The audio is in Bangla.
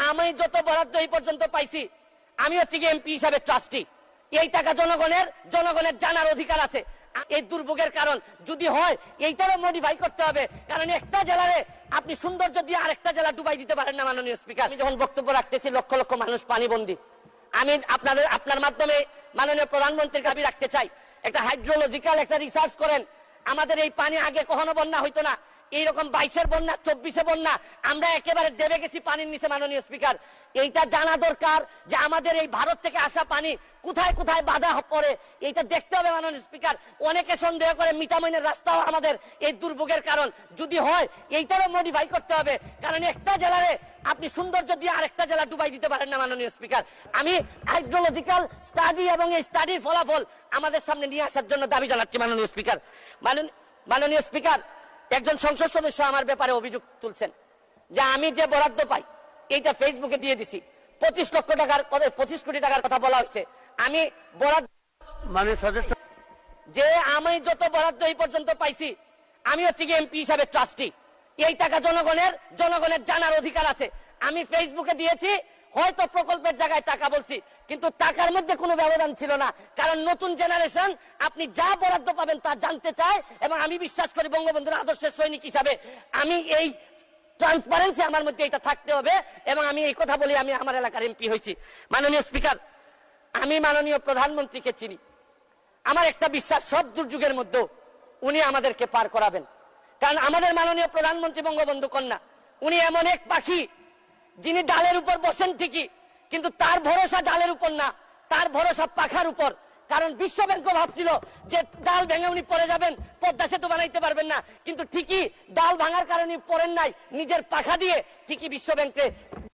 আমি যত বরাদ্দ এই পর্যন্ত পাইছি, আমি হচ্ছে কি এমপি হিসাবে ট্রাস্টি। এই টাকা জনগণের জানার অধিকার আছে। এই দুর্ভোগের কারণ যদি হয় এইটারও মডিফাই করতে হবে, কারণ একটা জেলারে আপনি সৌন্দর্য দিয়ে আরেকটা জেলা ডুবাই দিতে পারেন না। মাননীয় স্পিকার, আমি যখন বক্তব্য রাখতেছি লক্ষ লক্ষ মানুষ পানিবন্দী, আমি আপনার মাধ্যমে মাননীয় প্রধানমন্ত্রীর দাবি রাখতে চাই, একটা হাইড্রোলজিক্যাল একটা রিসার্চ করেন। আমাদের এই পানি আগে কখনো বন্যা হইতো না, এইরকম 22-এর বন্যা 24-এ বন্যা, আমরা একেবারে দেবে গেছি পানির নিচে। মাননীয় স্পিকার, এইটা জানা দরকার যে আমাদের এই ভারত থেকে আসা পানি কোথায় কোথায় বাধা পড়ে, এইটা দেখতে হবে। মাননীয় স্পিকার, অনেকে সন্দেহ করে মিঠামইনের রাস্তাও আমাদের এই দুর্ভোগের কারণ যদি হয় এইটারও মডিফাই করতে হবে, কারণ একটা জেলারে আপনি সৌন্দর্য দিয়ে আরেকটা জেলা ডুবাই দিতে পারেন না। মাননীয় স্পিকার, আমি হাইড্রোলজিক্যাল স্টাডি এবং এই স্টাডির ফলাফল আমাদের সামনে নিয়ে আসার জন্য দাবি জানাচ্ছি। মাননীয় স্পিকার, মাননীয় স্পিকার, একজন সংসদ সদস্য আমার ব্যাপারে অভিযোগ তুলছেন যে আমি যে বরাদ্দ পাই এইটা ফেসবুকে দিয়ে দিছি। 25 কোটি টাকার কথা বলা হয়েছে। আমি বরাদ্দ মাননীয় সদস্য, যে আমি যত বরাদ্দ এই পর্যন্ত পাইছি, আমি হচ্ছে কি এমপি হিসাবে ট্রাস্টি। এই টাকা জনগণের জানার অধিকার আছে। আমি ফেসবুকে দিয়েছি, হয়তো প্রকল্পের জায়গায় টাকা বলছি, কিন্তু টাকার মধ্যে কোনো ব্যবধান ছিল না, কারণ নতুন জেনারেশন আপনি যা বরাদ্দ পাবেন তা জানতে চায়। এবং আমি বিশ্বাস করি বঙ্গবন্ধুর আদর্শের সৈনিক হিসাবে আমি এই ট্রান্সপারেন্সি আমার মধ্যে এটা থাকতে হবে, এবং আমি এই কথা বলি আমি আমার এলাকার এমপি হয়েছি। মাননীয় স্পিকার, আমি মাননীয় প্রধানমন্ত্রীকে চিনি। আমার একটা বিশ্বাস, সব দুর্যোগের মধ্যে উনি আমাদেরকে পার করাবেন, কারণ আমাদের মাননীয় প্রধানমন্ত্রী বঙ্গবন্ধু কন্যা, উনি এমন এক পাখি যিনি ডালের উপর বসেন ঠিকই, কিন্তু তার ভরসা ডালের উপর না, তার ভরসা পাখার উপর। কারণ বিশ্ব ব্যাংকও ভাবছিল যে ডাল ভেঙে উনি পড়ে যাবেন, পদ্মা সেতু বানাইতে পারবেন না, কিন্তু ঠিকই ডাল ভাঙার কারণে পড়েন নাই, নিজের পাখা দিয়ে ঠিকই বিশ্ব ব্যাংকে